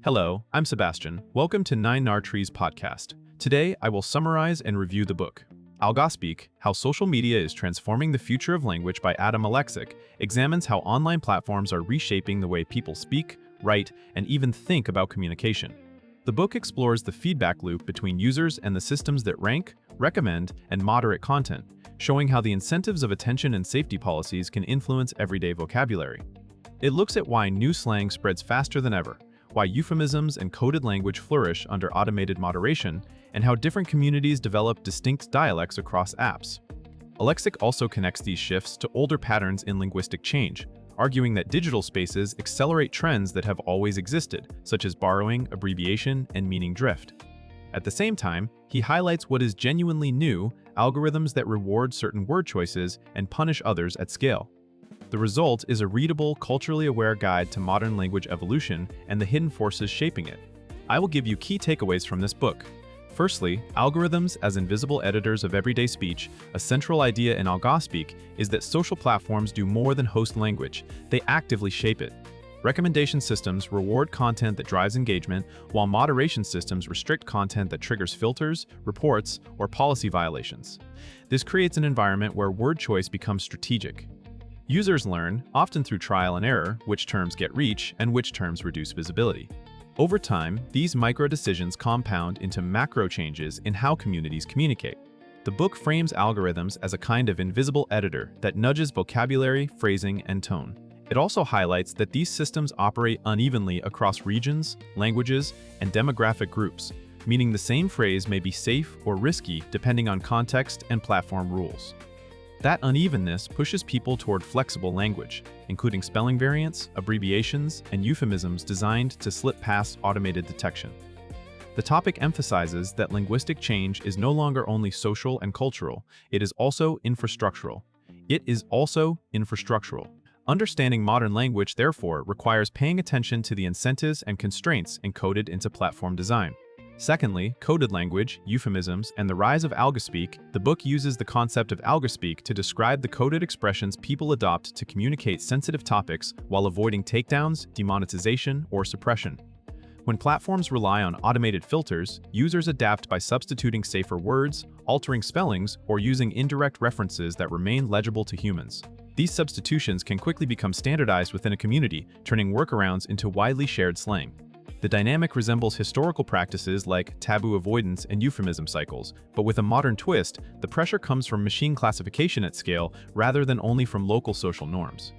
Hello, I'm Sebastian. Welcome to Nine Nar Trees podcast. Today, I will summarize and review the book. Algospeak, How Social Media is Transforming the Future of Language by Aleksic examines how online platforms are reshaping the way people speak, write, and even think about communication. The book explores the feedback loop between users and the systems that rank, recommend, and moderate content, showing how the incentives of attention and safety policies can influence everyday vocabulary. It looks at why new slang spreads faster than ever, why euphemisms and coded language flourish under automated moderation, and how different communities develop distinct dialects across apps. Aleksic also connects these shifts to older patterns in linguistic change, arguing that digital spaces accelerate trends that have always existed, such as borrowing, abbreviation, and meaning drift. At the same time, he highlights what is genuinely new, algorithms that reward certain word choices and punish others at scale. The result is a readable, culturally aware guide to modern language evolution and the hidden forces shaping it. I will give you key takeaways from this book. Firstly, algorithms as invisible editors of everyday speech. A central idea in Algospeak is that social platforms do more than host language, they actively shape it. Recommendation systems reward content that drives engagement, while moderation systems restrict content that triggers filters, reports, or policy violations. This creates an environment where word choice becomes strategic. Users learn, often through trial and error, which terms get reach and which terms reduce visibility. Over time, these micro-decisions compound into macro changes in how communities communicate. The book frames algorithms as a kind of invisible editor that nudges vocabulary, phrasing, and tone. It also highlights that these systems operate unevenly across regions, languages, and demographic groups, meaning the same phrase may be safe or risky depending on context and platform rules. That unevenness pushes people toward flexible language, including spelling variants, abbreviations, and euphemisms designed to slip past automated detection. The topic emphasizes that linguistic change is no longer only social and cultural, it is also infrastructural. Understanding modern language, therefore, requires paying attention to the incentives and constraints encoded into platform design. Secondly, coded language, euphemisms, and the rise of Algospeak. The book uses the concept of Algospeak to describe the coded expressions people adopt to communicate sensitive topics while avoiding takedowns, demonetization, or suppression. When platforms rely on automated filters, users adapt by substituting safer words, altering spellings, or using indirect references that remain legible to humans. These substitutions can quickly become standardized within a community, turning workarounds into widely shared slang. The dynamic resembles historical practices like taboo avoidance and euphemism cycles, but with a modern twist, the pressure comes from machine classification at scale rather than only from local social norms.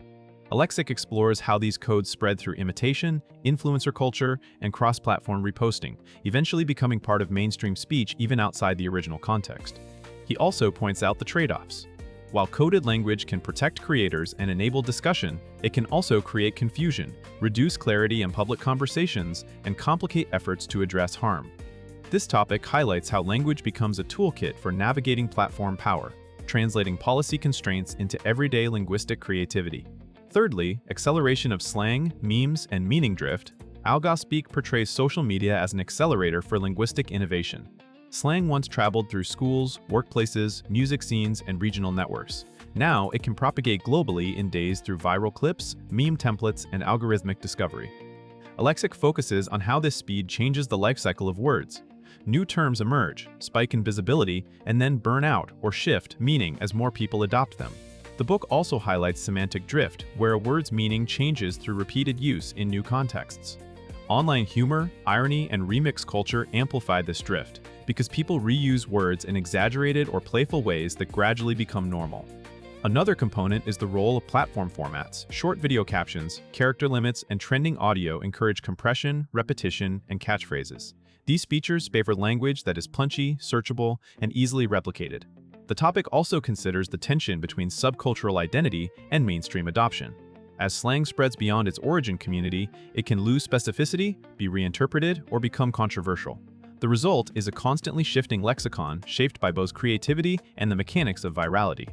Aleksic explores how these codes spread through imitation, influencer culture, and cross-platform reposting, eventually becoming part of mainstream speech even outside the original context. He also points out the trade-offs. While coded language can protect creators and enable discussion, it can also create confusion, reduce clarity in public conversations, and complicate efforts to address harm. This topic highlights how language becomes a toolkit for navigating platform power, translating policy constraints into everyday linguistic creativity. Thirdly, acceleration of slang, memes, and meaning drift. Algospeak portrays social media as an accelerator for linguistic innovation. Slang once traveled through schools, workplaces, music scenes, and regional networks. Now it can propagate globally in days through viral clips, meme templates, and algorithmic discovery. Aleksic focuses on how this speed changes the life cycle of words. New terms emerge, spike in visibility, and then burn out or shift meaning as more people adopt them. The book also highlights semantic drift, where a word's meaning changes through repeated use in new contexts. Online humor, irony, and remix culture amplify this drift, because people reuse words in exaggerated or playful ways that gradually become normal. Another component is the role of platform formats. Short video captions, character limits, and trending audio encourage compression, repetition, and catchphrases. These features favor language that is punchy, searchable, and easily replicated. The topic also considers the tension between subcultural identity and mainstream adoption. As slang spreads beyond its origin community, it can lose specificity, be reinterpreted, or become controversial. The result is a constantly shifting lexicon shaped by both creativity and the mechanics of virality.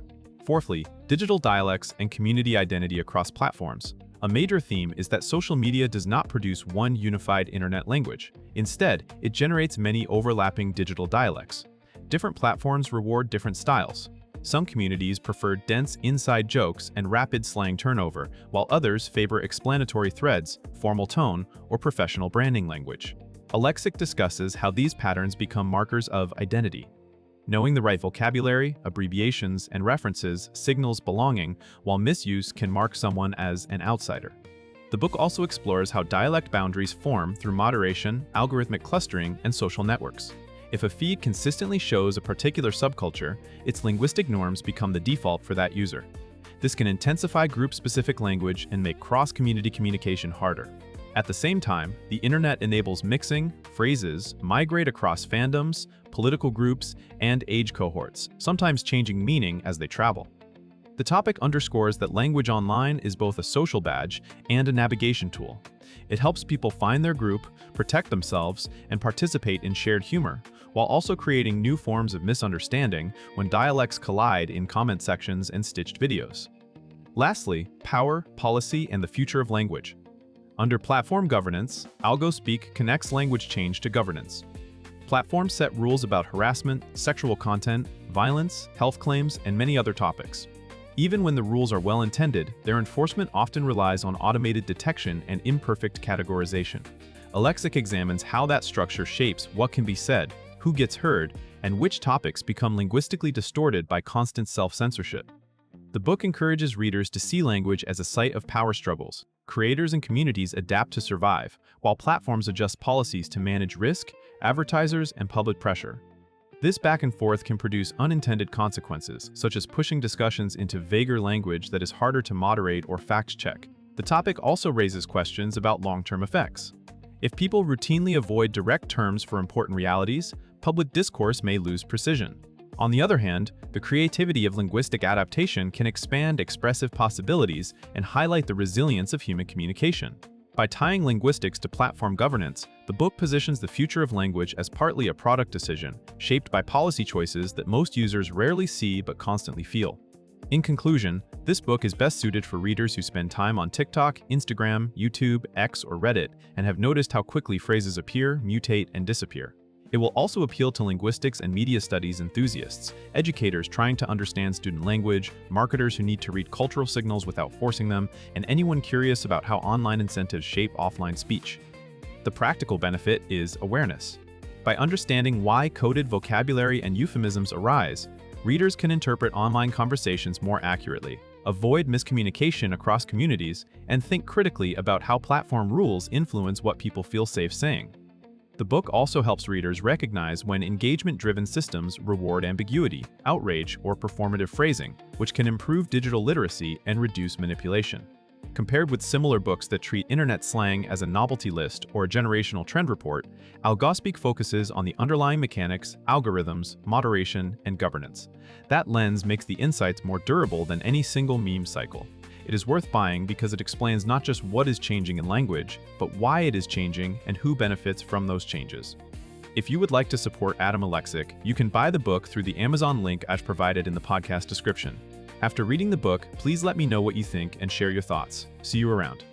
Fourthly, digital dialects and community identity across platforms. A major theme is that social media does not produce one unified internet language. Instead, it generates many overlapping digital dialects. Different platforms reward different styles. Some communities prefer dense inside jokes and rapid slang turnover, while others favor explanatory threads, formal tone, or professional branding language. Aleksic discusses how these patterns become markers of identity. Knowing the right vocabulary, abbreviations, and references signals belonging, while misuse can mark someone as an outsider. The book also explores how dialect boundaries form through moderation, algorithmic clustering, and social networks. If a feed consistently shows a particular subculture, its linguistic norms become the default for that user. This can intensify group-specific language and make cross-community communication harder. At the same time, the internet enables mixing, phrases migrate across fandoms, political groups, and age cohorts, sometimes changing meaning as they travel. The topic underscores that language online is both a social badge and a navigation tool. It helps people find their group, protect themselves, and participate in shared humor, while also creating new forms of misunderstanding when dialects collide in comment sections and stitched videos. Lastly, power, policy, and the future of language. Under platform governance, Algospeak connects language change to governance. Platforms set rules about harassment, sexual content, violence, health claims, and many other topics. Even when the rules are well-intended, their enforcement often relies on automated detection and imperfect categorization. Aleksic examines how that structure shapes what can be said, who gets heard, and which topics become linguistically distorted by constant self-censorship. The book encourages readers to see language as a site of power struggles. Creators and communities adapt to survive, while platforms adjust policies to manage risk, advertisers, and public pressure. This back and forth can produce unintended consequences, such as pushing discussions into vaguer language that is harder to moderate or fact-check. The topic also raises questions about long-term effects. If people routinely avoid direct terms for important realities, public discourse may lose precision. On the other hand, the creativity of linguistic adaptation can expand expressive possibilities and highlight the resilience of human communication. By tying linguistics to platform governance, the book positions the future of language as partly a product decision, shaped by policy choices that most users rarely see but constantly feel. In conclusion, this book is best suited for readers who spend time on TikTok, Instagram, YouTube, X, or Reddit, and have noticed how quickly phrases appear, mutate, and disappear. It will also appeal to linguistics and media studies enthusiasts, educators trying to understand student language, marketers who need to read cultural signals without forcing them, and anyone curious about how online incentives shape offline speech. The practical benefit is awareness. By understanding why coded vocabulary and euphemisms arise, readers can interpret online conversations more accurately, avoid miscommunication across communities, and think critically about how platform rules influence what people feel safe saying. The book also helps readers recognize when engagement-driven systems reward ambiguity, outrage, or performative phrasing, which can improve digital literacy and reduce manipulation. Compared with similar books that treat internet slang as a novelty list or a generational trend report, Algospeak focuses on the underlying mechanics, algorithms, moderation, and governance. That lens makes the insights more durable than any single meme cycle. It is worth buying because it explains not just what is changing in language, but why it is changing and who benefits from those changes. If you would like to support Adam Aleksic, you can buy the book through the Amazon link I've provided in the podcast description. After reading the book, please let me know what you think and share your thoughts. See you around.